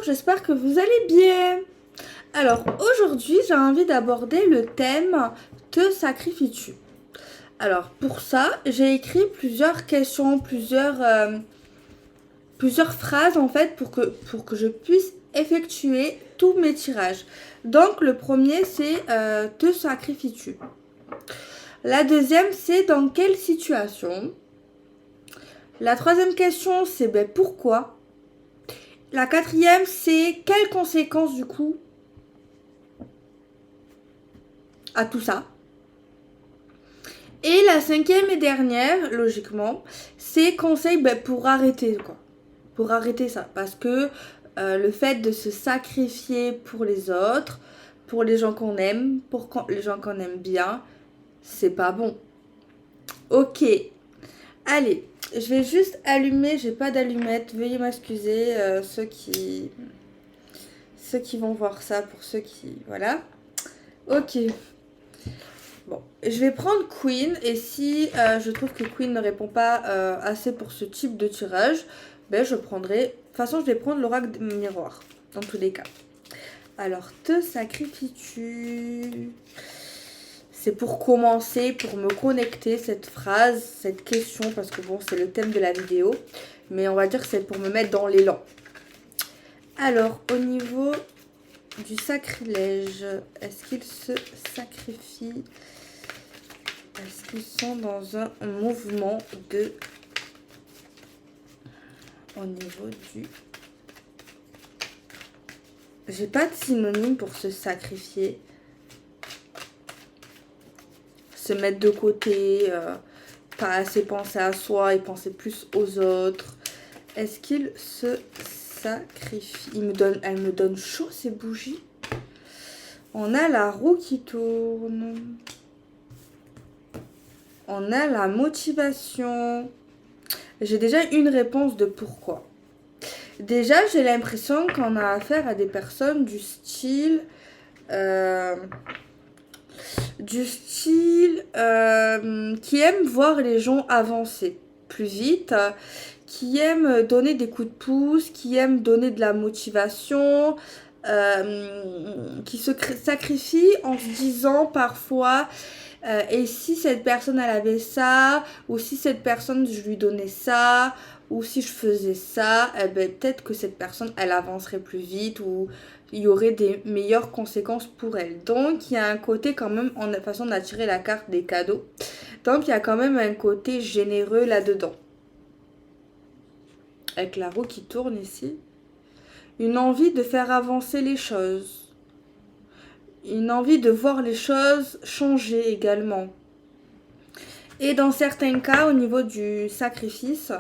j'espère que vous allez bien. Alors aujourd'hui, j'ai envie d'aborder le thème te sacrifies-tu? Alors pour ça, j'ai écrit plusieurs questions, plusieurs phrases en fait pour que je puisse effectuer tous mes tirages. Donc le premier c'est te sacrifies-tu? La deuxième c'est dans quelle situation? La troisième question c'est pourquoi? La quatrième c'est quelles conséquences du coup à tout ça? Et la cinquième et dernière, logiquement, c'est conseil pour arrêter quoi. Pour arrêter ça. Parce que le fait de se sacrifier pour les autres, pour les gens qu'on aime, les gens qu'on aime bien, c'est pas bon. Ok. Allez, je vais juste allumer, j'ai pas d'allumette, veuillez m'excuser ceux qui vont voir ça, pour ceux qui... Voilà. Ok. Bon, je vais prendre Queen et si je trouve que Queen ne répond pas assez pour ce type de tirage, je prendrai... De toute façon, je vais prendre l'oracle miroir, dans tous les cas. Alors, te sacrifies-tu? C'est pour commencer, pour me connecter, cette phrase, cette question, parce que bon, c'est le thème de la vidéo. Mais on va dire que c'est pour me mettre dans l'élan. Alors, au niveau du sacrilège, est-ce qu'il se sacrifie? Est-ce qu'ils sont dans un mouvement de... Au niveau du... J'ai pas de synonyme pour se sacrifier. Se mettre de côté, pas assez penser à soi et penser plus aux autres. Est-ce qu'il se sacrifie? Elle me donne chaud ces bougies. On a la roue qui tourne. On a la motivation. J'ai déjà une réponse de pourquoi. Déjà, j'ai l'impression qu'on a affaire à des personnes du style... qui aiment voir les gens avancer plus vite, qui aiment donner des coups de pouce, qui aiment donner de la motivation, qui se sacrifient en se disant parfois... et si cette personne elle avait ça, ou si cette personne je lui donnais ça, ou si je faisais ça, peut-être que cette personne elle avancerait plus vite ou il y aurait des meilleures conséquences pour elle. Donc il y a un côté quand même en façon d'attirer la carte des cadeaux. Donc il y a quand même un côté généreux là-dedans. Avec la roue qui tourne ici. Une envie de faire avancer les choses. Une envie de voir les choses changer également. Et dans certains cas, au niveau du sacrifice,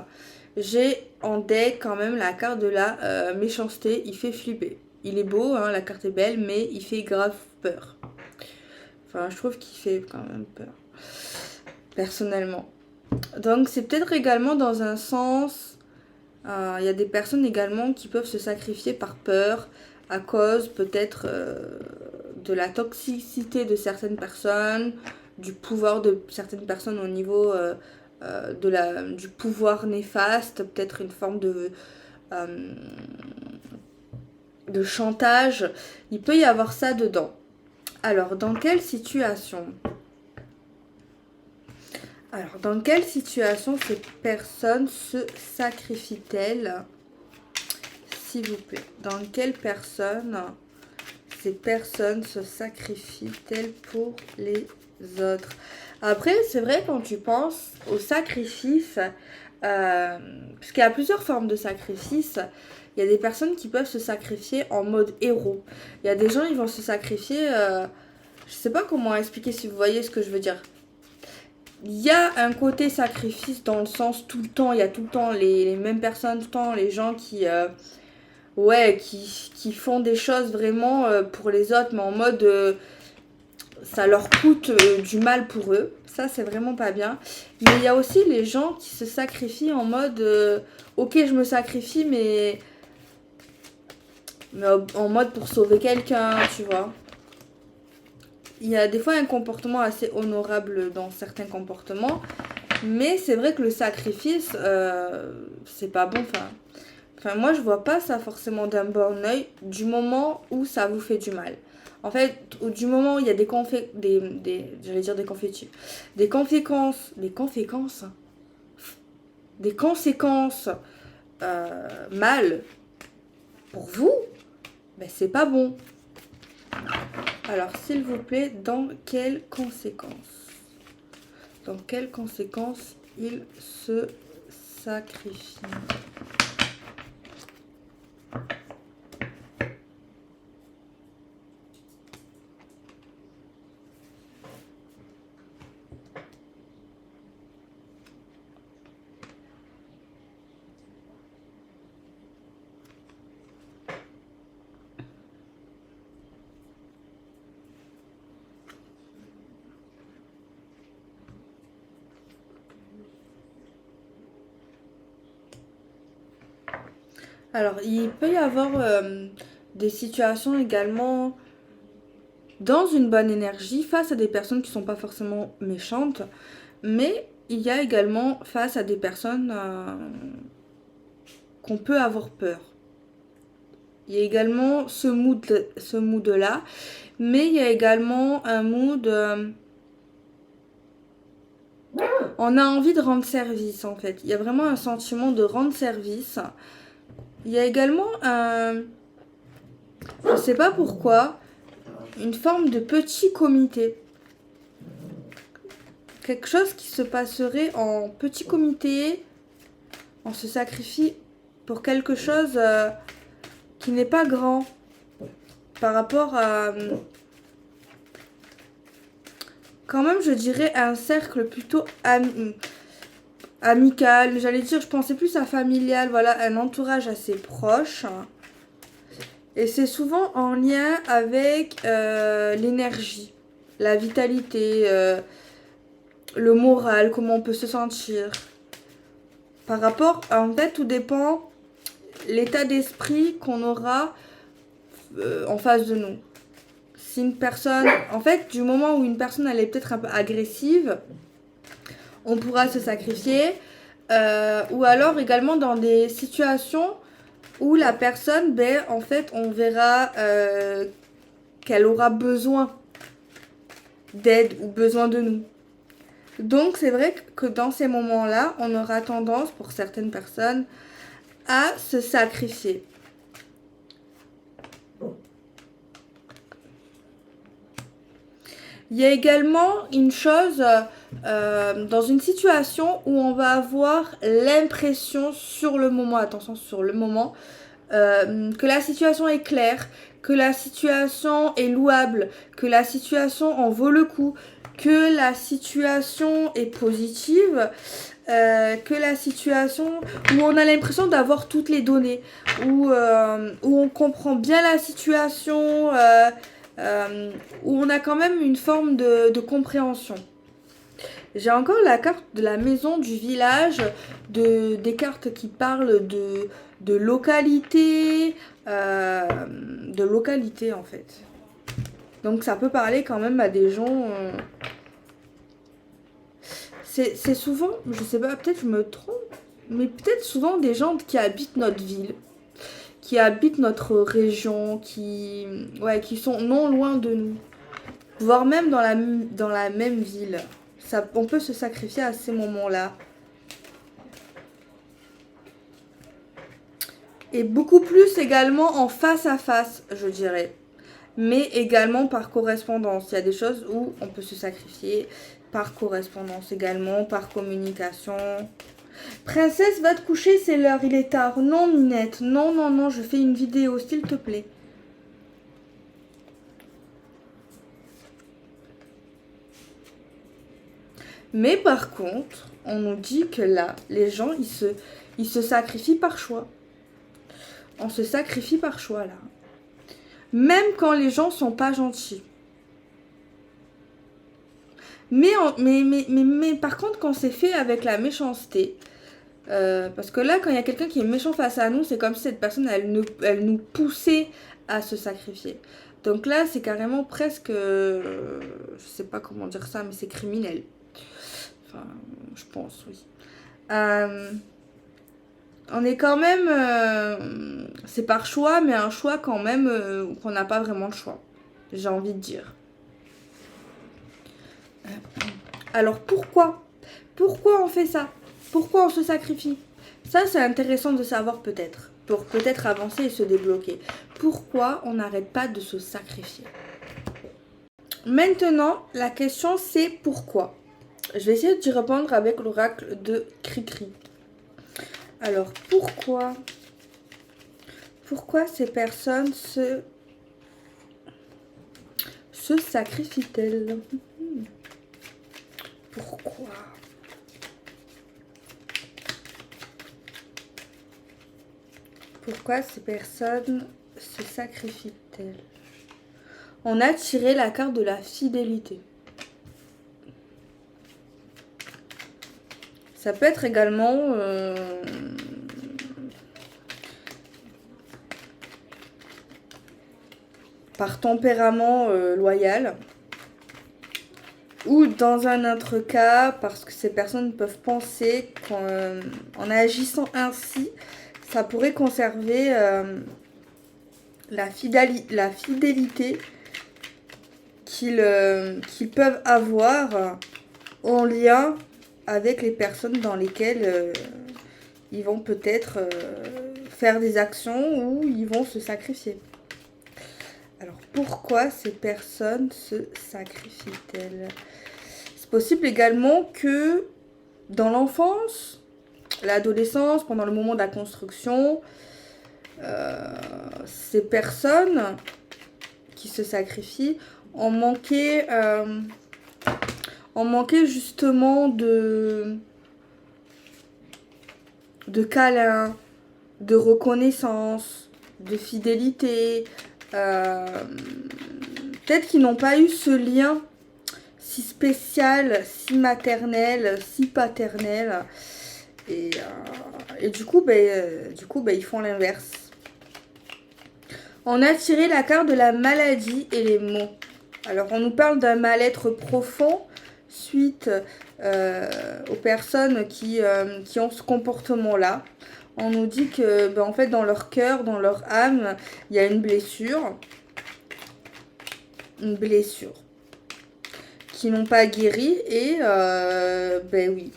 j'ai en deck quand même la carte de la méchanceté. Il fait flipper. Il est beau, hein, la carte est belle, mais il fait grave peur. Enfin, je trouve qu'il fait quand même peur. Personnellement. Donc, c'est peut-être également dans un sens... Il y a des personnes également qui peuvent se sacrifier par peur, à cause peut-être de la toxicité de certaines personnes, du pouvoir de certaines personnes au niveau du pouvoir néfaste, peut-être une forme de chantage. Il peut y avoir ça dedans. Alors, dans quelle situation ces personnes se sacrifient-elles? S'il vous plaît. Dans quelle personne ces personnes se sacrifient-elles pour les autres? Après, c'est vrai quand tu penses au sacrifice, parce qu'il y a plusieurs formes de sacrifice. Il y a des personnes qui peuvent se sacrifier en mode héros. Il y a des gens, ils vont se sacrifier... je sais pas comment expliquer si vous voyez ce que je veux dire. Il y a un côté sacrifice dans le sens tout le temps, il y a tout le temps les mêmes personnes, tout le temps les gens qui font des choses vraiment pour les autres, mais en mode ça leur coûte du mal pour eux. Ça, c'est vraiment pas bien. Mais il y a aussi les gens qui se sacrifient en mode ok, je me sacrifie, mais en mode pour sauver quelqu'un, tu vois. Il y a des fois un comportement assez honorable dans certains comportements. Mais c'est vrai que le sacrifice, c'est pas bon. Enfin, Enfin, moi, je vois pas ça forcément d'un bon oeil du moment où ça vous fait du mal. En fait, ou du moment où il y a j'allais dire des confettis, des conséquences mal pour vous, ben c'est pas bon. Alors, s'il vous plaît, dans quelles conséquences? Dans quelles conséquences il se sacrifie? Alors, il peut y avoir des situations également dans une bonne énergie face à des personnes qui sont pas forcément méchantes, mais il y a également face à des personnes qu'on peut avoir peur. Il y a également ce mood-là, mais il y a également un mood... on a envie de rendre service en fait. Il y a vraiment un sentiment de rendre service. Il y a également un... je sais pas pourquoi, une forme de petit comité. Quelque chose qui se passerait en petit comité. On se sacrifie pour quelque chose qui n'est pas grand par rapport à quand même je dirais un cercle plutôt amical. J'allais dire, je pensais plus à familial, voilà, un entourage assez proche. Et c'est souvent en lien avec l'énergie, la vitalité, le moral, comment on peut se sentir. Par rapport, en fait, tout dépend l'état d'esprit qu'on aura en face de nous. Si une personne, en fait, du moment où une personne elle est peut-être un peu agressive, on pourra se sacrifier. Ou alors également dans des situations où la personne, ben, en fait, on verra qu'elle aura besoin d'aide ou besoin de nous. Donc, c'est vrai que dans ces moments-là, on aura tendance, pour certaines personnes, à se sacrifier. Il y a également une chose dans une situation où on va avoir l'impression sur le moment, attention sur le moment, que la situation est claire, que la situation est louable, que la situation en vaut le coup, que la situation est positive, que la situation où on a l'impression d'avoir toutes les données, où on comprend bien la situation, où on a quand même une forme de compréhension. J'ai encore la carte de la maison, du village, des cartes qui parlent de localité, en fait. Donc ça peut parler quand même à des gens... C'est souvent, je sais pas, peut-être je me trompe, mais peut-être souvent des gens qui habitent notre ville, qui habitent notre région, qui sont non loin de nous, voire même dans la même ville. On peut se sacrifier à ces moments-là. Et beaucoup plus également en face à face, je dirais. Mais également par correspondance. Il y a des choses où on peut se sacrifier par correspondance également, par communication. Princesse, va te coucher, c'est l'heure, il est tard. Non, Minette, non, non, non, je fais une vidéo, s'il te plaît. Mais par contre, on nous dit que là, les gens, ils se sacrifient par choix. On se sacrifie par choix, là. Même quand les gens sont pas gentils. Mais par contre, quand c'est fait avec la méchanceté, parce que là, quand il y a quelqu'un qui est méchant face à nous, c'est comme si cette personne, elle nous poussait à se sacrifier. Donc là, c'est carrément presque, je sais pas comment dire ça, mais c'est criminel. Enfin, je pense, oui. On est quand même... c'est par choix, mais un choix quand même qu'on n'a pas vraiment le choix. J'ai envie de dire. Alors pourquoi? Pourquoi on fait ça? Pourquoi on se sacrifie? Ça, c'est intéressant de savoir peut-être. Pour peut-être avancer et se débloquer. Pourquoi on n'arrête pas de se sacrifier? Maintenant, la question c'est pourquoi? Je vais essayer d'y répondre avec l'oracle de Cricri. Alors, pourquoi ces personnes se sacrifient-elles? Pourquoi? Pourquoi ces personnes se sacrifient-elles? On a tiré la carte de la fidélité. Ça peut être également par tempérament loyal. Ou dans un autre cas, parce que ces personnes peuvent penser qu'en agissant ainsi, ça pourrait conserver la fidélité qu'ils peuvent avoir en lien avec les personnes dans lesquelles ils vont peut-être faire des actions ou ils vont se sacrifier. Alors pourquoi ces personnes se sacrifient-elles? C'est possible également que dans l'enfance, l'adolescence, pendant le moment de la construction, ces personnes qui se sacrifient ont manqué justement de câlins, de reconnaissance, de fidélité. Peut-être qu'ils n'ont pas eu ce lien si spécial, si maternel, si paternel. Et du coup, ils font l'inverse. On a tiré la carte de la maladie et les maux. Alors, on nous parle d'un mal-être profond suite aux personnes qui ont ce comportement-là. On nous dit que, en fait, dans leur cœur, dans leur âme, il y a une blessure. Une blessure. Qui n'ont pas guéri. Et, oui.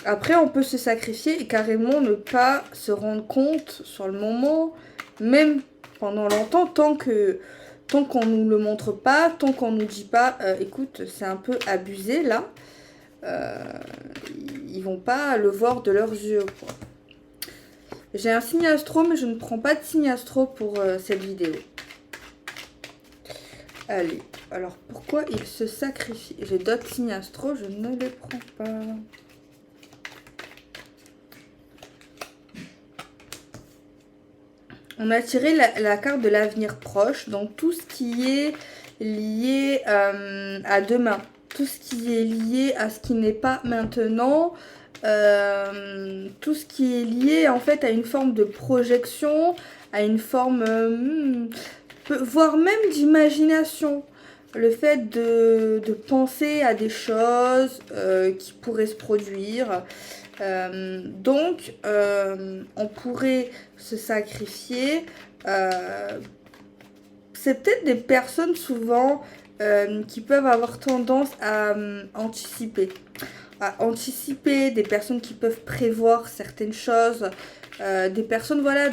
Après, on peut se sacrifier et carrément ne pas se rendre compte sur le moment, même pendant longtemps, tant qu'on nous le montre pas, tant qu'on nous dit pas, écoute, c'est un peu abusé là, ils vont pas le voir de leurs yeux, quoi. J'ai un signe astro, mais je ne prends pas de signe astro pour cette vidéo. Allez, alors pourquoi ils se sacrifient? J'ai d'autres signes astro, je ne les prends pas. On a tiré la carte de l'avenir proche, donc tout ce qui est lié à demain, tout ce qui est lié à ce qui n'est pas maintenant, tout ce qui est lié en fait à une forme de projection, à une forme, voire même d'imagination. Le fait de penser à des choses qui pourraient se produire. Donc, on pourrait se sacrifier. C'est peut-être des personnes souvent qui peuvent avoir tendance à anticiper. Des personnes qui peuvent prévoir certaines choses. Des personnes, voilà,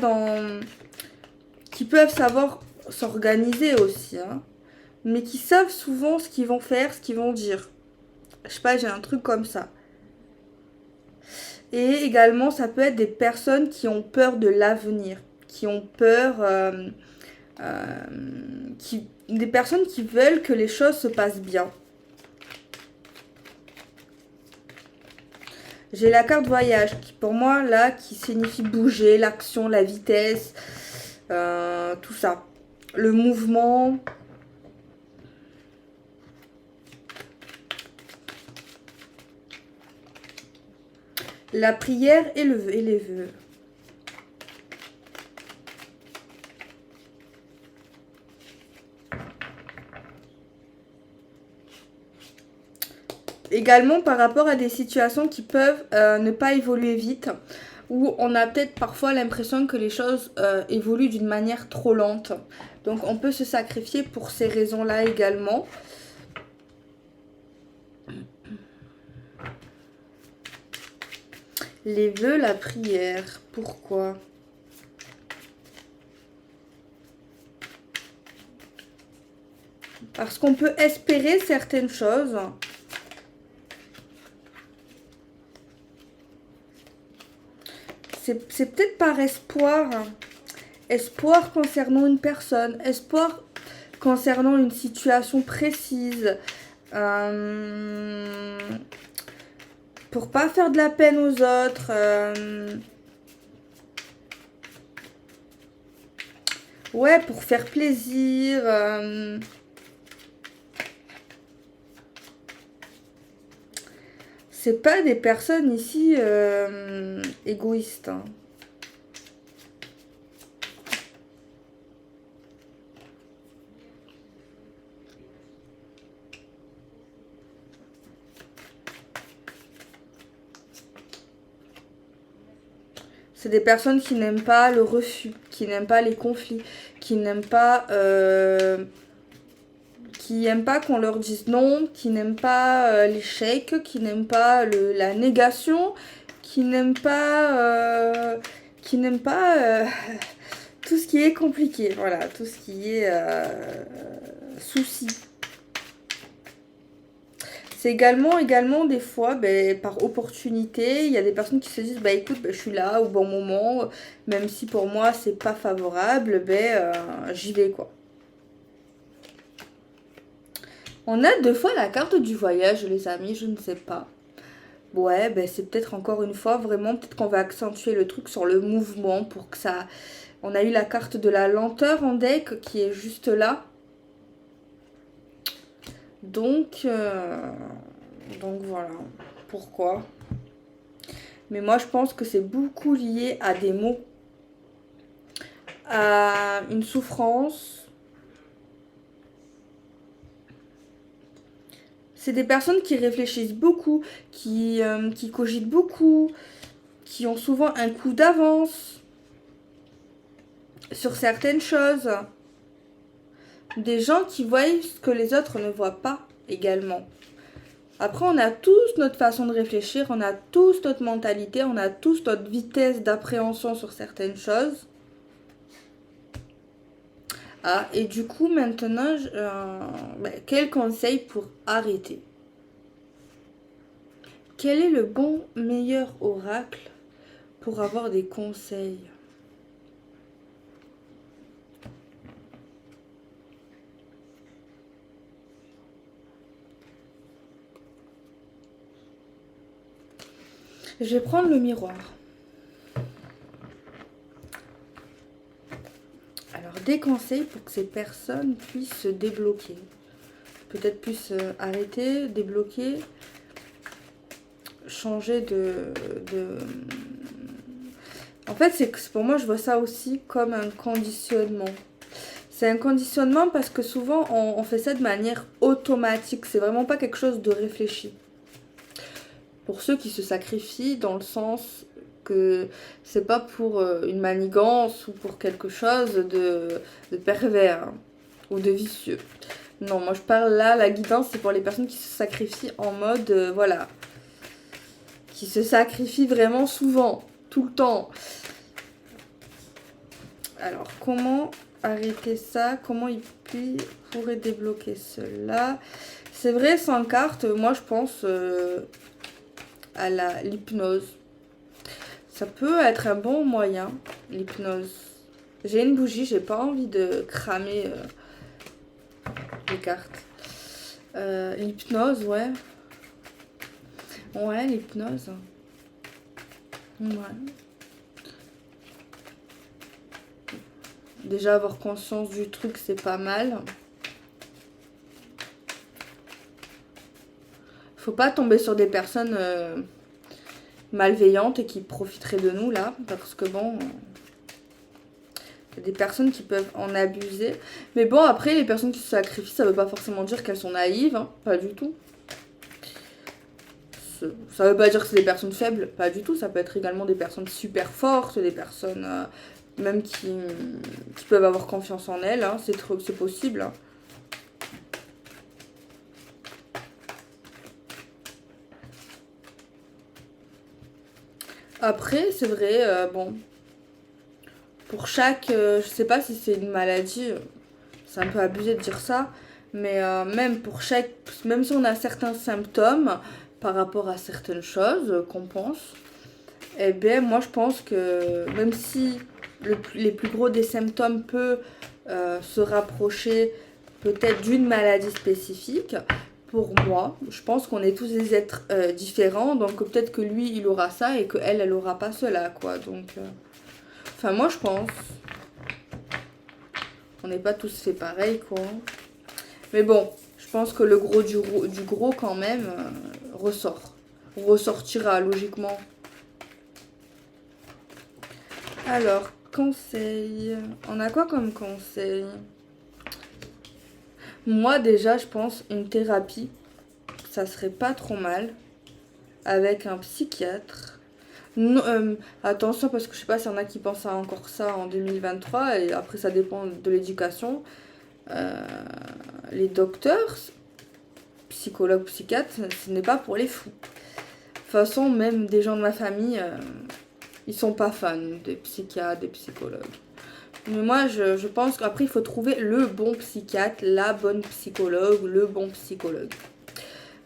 qui peuvent savoir s'organiser aussi. Hein, mais qui savent souvent ce qu'ils vont faire, ce qu'ils vont dire. Je sais pas, j'ai un truc comme ça. Et également, ça peut être des personnes qui ont peur de l'avenir, qui ont peur, des personnes qui veulent que les choses se passent bien. J'ai la carte voyage, qui pour moi, là, qui signifie bouger, l'action, la vitesse, tout ça. Le mouvement. La prière et les vœux. également par rapport à des situations qui peuvent ne pas évoluer vite, où on a peut-être parfois l'impression que les choses évoluent d'une manière trop lente. Donc on peut se sacrifier pour ces raisons-là également. Les vœux, la prière, pourquoi? Parce qu'on peut espérer certaines choses. C'est peut-être par espoir. Espoir concernant une personne. Espoir concernant une situation précise. Pour pas faire de la peine aux autres. Ouais, pour faire plaisir. C'est pas des personnes ici égoïstes. Hein. C'est des personnes qui n'aiment pas le refus, qui n'aiment pas les conflits, qui n'aiment pas qu'on leur dise non, qui n'aiment pas l'échec, qui n'aiment pas la négation, qui n'aiment pas tout ce qui est compliqué, voilà, tout ce qui est souci. C'est également des fois, par opportunité, il y a des personnes qui se disent, écoute, je suis là au bon moment, même si pour moi c'est pas favorable, j'y vais quoi. On a deux fois la carte du voyage, les amis, je ne sais pas. Ouais, c'est peut-être encore une fois, vraiment, peut-être qu'on va accentuer le truc sur le mouvement pour que ça... On a eu la carte de la lenteur en deck qui est juste là. Donc voilà, pourquoi. Mais moi, je pense que c'est beaucoup lié à des mots, à une souffrance. C'est des personnes qui réfléchissent beaucoup, qui cogitent beaucoup, qui ont souvent un coup d'avance sur certaines choses. Des gens qui voient ce que les autres ne voient pas également. Après, on a tous notre façon de réfléchir, on a tous notre mentalité, on a tous notre vitesse d'appréhension sur certaines choses. Ah, et du coup, maintenant, quel conseil pour arrêter? Quel est le bon, meilleur oracle pour avoir des conseils? Je vais prendre le miroir. Alors, des conseils pour que ces personnes puissent se débloquer. Peut-être puissent arrêter, débloquer, changer de... En fait, c'est que pour moi, je vois ça aussi comme un conditionnement. C'est un conditionnement parce que souvent, on fait ça de manière automatique. C'est vraiment pas quelque chose de réfléchi. Pour ceux qui se sacrifient dans le sens que c'est pas pour une manigance ou pour quelque chose de pervers hein, ou de vicieux. Non, moi je parle là, la guidance c'est pour les personnes qui se sacrifient en mode, voilà, qui se sacrifient vraiment souvent, tout le temps. Alors, comment arrêter ça? Comment il pourrait débloquer cela? C'est vrai, sans carte, moi je pense à l'hypnose. Ça peut être un bon moyen, l'hypnose. J'ai une bougie, j'ai pas envie de cramer les cartes. L'hypnose, ouais. Ouais, l'hypnose. Ouais. Déjà, avoir conscience du truc, c'est pas mal. Faut pas tomber sur des personnes malveillantes et qui profiteraient de nous, là. Parce que bon... Il y a des personnes qui peuvent en abuser. Mais bon, après, les personnes qui se sacrifient, ça veut pas forcément dire qu'elles sont naïves. Hein, pas du tout. Ça veut pas dire que c'est des personnes faibles, pas du tout. Ça peut être également des personnes super fortes, des personnes même qui peuvent avoir confiance en elles. Hein. C'est possible. Hein. Après, c'est vrai, bon, pour chaque, je sais pas si c'est une maladie, c'est un peu abusé de dire ça, mais même pour chaque, même si on a certains symptômes par rapport à certaines choses qu'on pense, eh bien, moi je pense que même si les plus gros des symptômes peut se rapprocher peut-être d'une maladie spécifique, pour moi, je pense qu'on est tous des êtres différents, donc peut-être que lui il aura ça et que elle aura pas cela, quoi. Donc, enfin, moi je pense, on n'est pas tous fait pareil, quoi. Mais bon, je pense que le gros du gros quand même ressort, ressortira logiquement. Alors, conseil. On a quoi comme conseil? Moi, déjà, je pense une thérapie, ça serait pas trop mal. Avec un psychiatre. Non, attention, parce que je sais pas s'il y en a qui pensent à encore ça en 2023, et après, ça dépend de l'éducation. Euh, les docteurs, psychologues, psychiatres, ce n'est pas pour les fous. De toute façon, même des gens de ma famille, ils sont pas fans des psychiatres, des psychologues. Mais moi, je pense qu'après, il faut trouver le bon psychiatre, la bonne psychologue, le bon psychologue.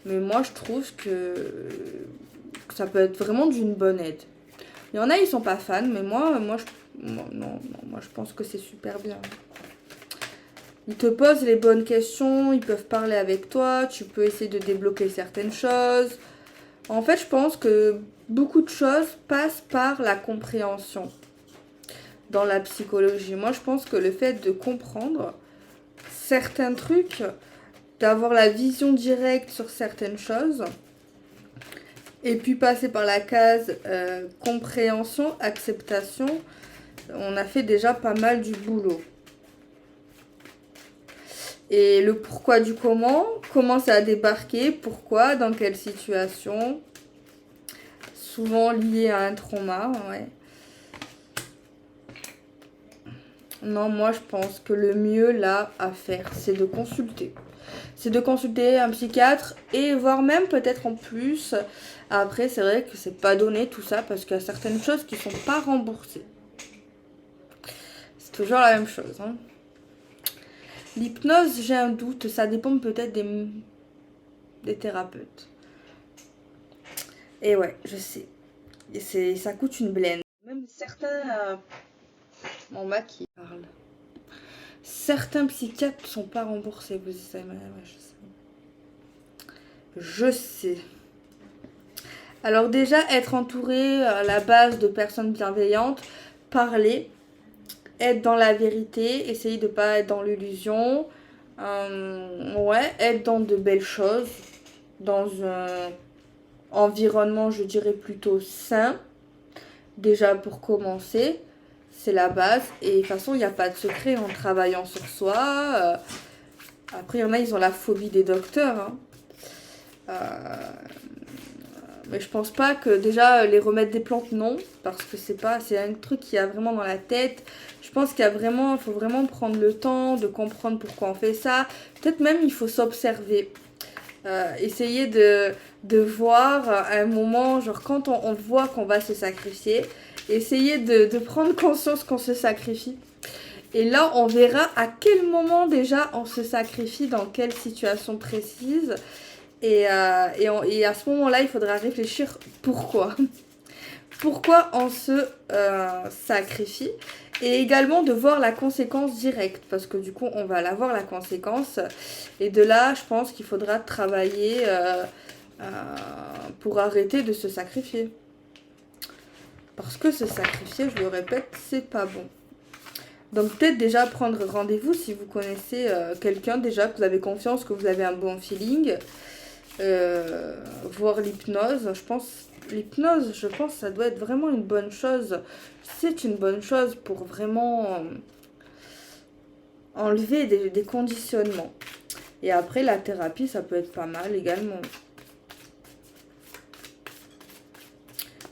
Mais moi, je trouve que ça peut être vraiment d'une bonne aide. Il y en a, ils sont pas fans, mais moi, je pense que c'est super bien. Ils te posent les bonnes questions, ils peuvent parler avec toi, tu peux essayer de débloquer certaines choses. En fait, je pense que beaucoup de choses passent par la compréhension dans la psychologie. Moi, je pense que le fait de comprendre certains trucs, d'avoir la vision directe sur certaines choses, et puis passer par la case compréhension, acceptation, on a fait déjà pas mal du boulot. Et le pourquoi du comment ça a débarqué, pourquoi, dans quelle situation, souvent lié à un trauma, ouais. Non, moi je pense que le mieux là à faire, c'est de consulter. C'est de consulter un psychiatre et voire même peut-être en plus. Après, c'est vrai que c'est pas donné tout ça parce qu'il y a certaines choses qui sont pas remboursées. C'est toujours la même chose. Hein. L'hypnose, j'ai un doute, ça dépend peut-être des thérapeutes. Et ouais, je sais. Et ça coûte une blende. Même certains... mon mec qui parle. Certains psychiatres ne sont pas remboursés, vous savez. Ouais, je sais. Je sais. Alors déjà, être entouré à la base de personnes bienveillantes, parler, être dans la vérité, essayer de ne pas être dans l'illusion. Ouais, être dans de belles choses, dans un environnement, je dirais, plutôt sain. Déjà pour commencer, c'est la base. Et de toute façon, il n'y a pas de secret en travaillant sur soi. Après, il y en a, ils ont la phobie des docteurs. Hein. Mais je pense pas que déjà les remèdes des plantes, non. Parce que c'est un truc qu'il y a vraiment dans la tête. Je pense qu'il faut vraiment prendre le temps de comprendre pourquoi on fait ça. Peut-être même il faut s'observer. Essayer de voir à un moment, genre quand on voit qu'on va se sacrifier, essayer de prendre conscience qu'on se sacrifie. Et là, on verra à quel moment déjà on se sacrifie, dans quelle situation précise. Et à ce moment-là, il faudra réfléchir pourquoi. Pourquoi on se sacrifie. Et également de voir la conséquence directe. Parce que du coup, on va la voir la conséquence. Et de là, je pense qu'il faudra travailler pour arrêter de se sacrifier. Parce que se sacrifier, je le répète, c'est pas bon. Donc peut-être déjà prendre rendez-vous si vous connaissez quelqu'un déjà, que vous avez confiance, que vous avez un bon feeling. Voir l'hypnose, l'hypnose, je pense ça doit être vraiment une bonne chose. C'est une bonne chose pour vraiment enlever des conditionnements. Et après, la thérapie, ça peut être pas mal également.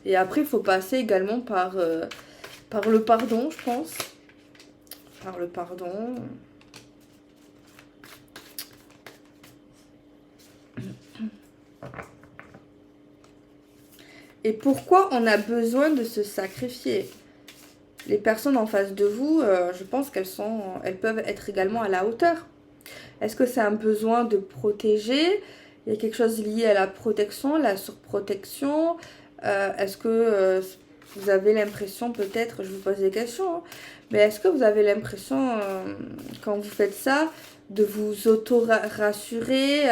Et après, il faut passer également par le pardon, je pense. Par le pardon. Et pourquoi on a besoin de se sacrifier? Les personnes en face de vous, je pense elles peuvent être également à la hauteur. Est-ce que c'est un besoin de protéger? Il y a quelque chose lié à la protection, la surprotection. Est-ce que vous avez l'impression, peut-être, je vous pose des questions, hein, mais est-ce que vous avez l'impression, quand vous faites ça, de vous auto-rassurer,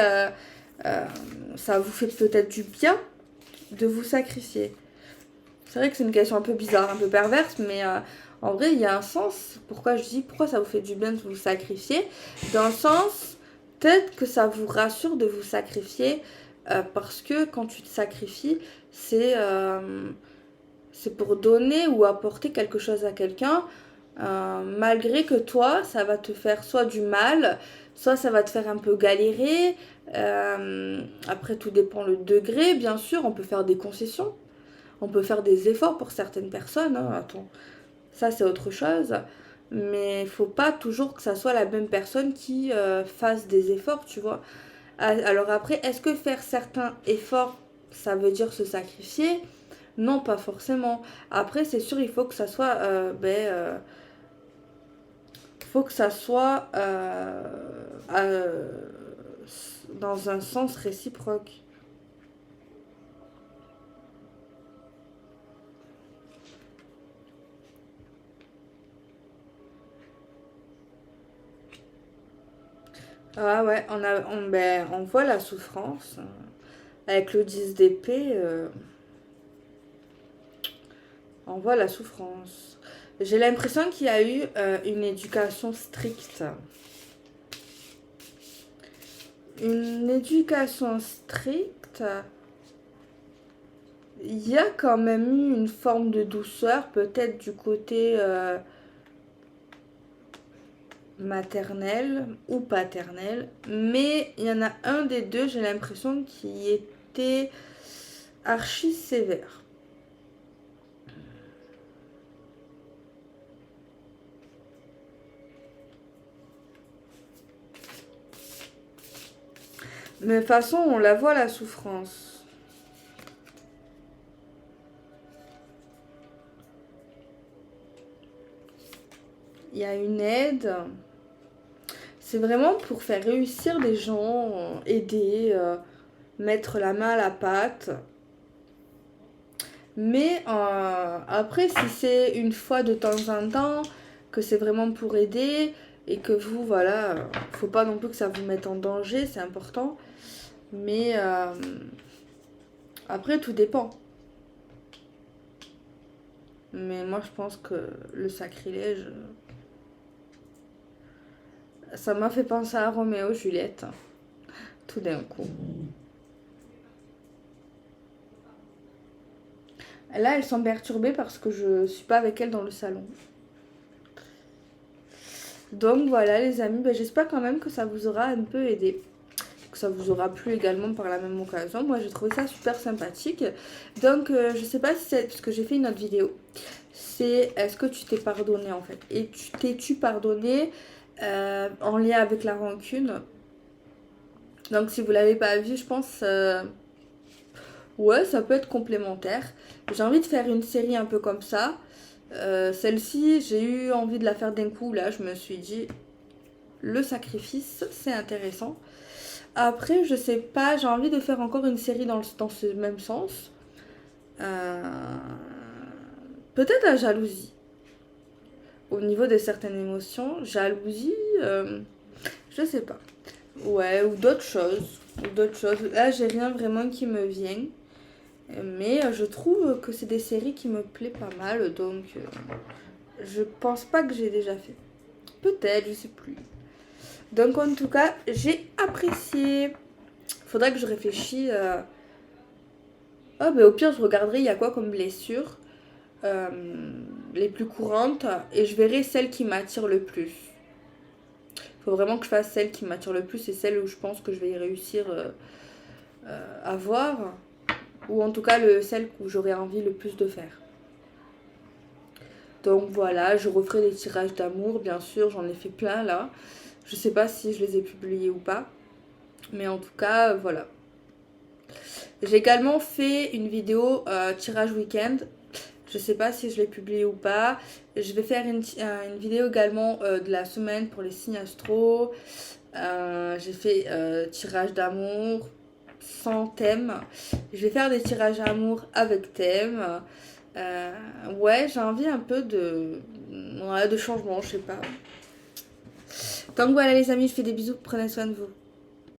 ça vous fait peut-être du bien de vous sacrifier? C'est vrai que c'est une question un peu bizarre, un peu perverse, mais en vrai, il y a un sens. Pourquoi je dis, pourquoi ça vous fait du bien de vous sacrifier? Dans le sens, peut-être que ça vous rassure de vous sacrifier, parce que quand tu te sacrifies, c'est pour donner ou apporter quelque chose à quelqu'un, malgré que toi, ça va te faire soit du mal, soit ça va te faire un peu galérer. Après, tout dépend le degré, bien sûr, on peut faire des concessions. On peut faire des efforts pour certaines personnes, hein, attends, ça c'est autre chose. Mais il faut pas toujours que ça soit la même personne qui fasse des efforts, tu vois. Alors après, est-ce que faire certains efforts, ça veut dire se sacrifier? Non, pas forcément. Après, c'est sûr, il faut que ça soit, faut que ça soit dans un sens réciproque. Ah ouais, on voit la souffrance. Avec le 10 d'épée, on voit la souffrance. J'ai l'impression qu'il y a eu une éducation stricte. Une éducation stricte. Il y a quand même eu une forme de douceur, peut-être du côté maternel ou paternel. Mais il y en a un des deux, j'ai l'impression, qui était archi sévère. Mais de toute façon, on la voit la souffrance. Il y a une aide. C'est vraiment pour faire réussir des gens, aider, mettre la main à la pâte. Mais après, si c'est une fois de temps en temps, que c'est vraiment pour aider et que vous, voilà, faut pas non plus que ça vous mette en danger, c'est important. Mais après, tout dépend. Mais moi, je pense que le sacrilège, ça m'a fait penser à Roméo et Juliette, tout d'un coup. Là, elles sont perturbées parce que je suis pas avec elles dans le salon. Donc voilà les amis, j'espère quand même que ça vous aura un peu aidé. Que ça vous aura plu également par la même occasion. Moi j'ai trouvé ça super sympathique. Donc je sais pas si c'est parce que j'ai fait une autre vidéo. C'est est-ce que tu t'es pardonné en fait? Et t'es-tu pardonné en lien avec la rancune? Donc si vous l'avez pas vu, je pense ouais ça peut être complémentaire. J'ai envie de faire une série un peu comme ça. Celle-ci, j'ai eu envie de la faire d'un coup. Là, je me suis dit, le sacrifice, c'est intéressant. Après, je sais pas, j'ai envie de faire encore une série dans ce même sens. Euh, Peut-être la jalousie. Au niveau de certaines émotions, jalousie, je sais pas. Ouais, ou d'autres choses. Ou d'autres choses. Là, j'ai rien vraiment qui me vient. Mais je trouve que c'est des séries qui me plaisent pas mal. Donc, je pense pas que j'ai déjà fait. Peut-être, je sais plus. Donc en tout cas, j'ai apprécié. Faudrait que je réfléchisse. Ah, au pire, je regarderai il y a quoi comme blessure. euh, les plus courantes. Et je verrai celle qui m'attire le plus. Faut vraiment que je fasse celle qui m'attire le plus et celle où je pense que je vais y réussir à voir. Ou en tout cas celle où j'aurais envie le plus de faire. Donc voilà, je referai les tirages d'amour, bien sûr, j'en ai fait plein là. Je sais pas si je les ai publiés ou pas. Mais en tout cas, voilà. J'ai également fait une vidéo tirage week-end. Je sais pas si je l'ai publiée ou pas. Je vais faire une vidéo également de la semaine pour les signes astro. J'ai fait tirage d'amour sans thème. Je vais faire des tirages d'amour avec thème. Ouais, j'ai envie un peu ouais, de changement, je sais pas. Donc voilà les amis, je fais des bisous, prenez soin de vous.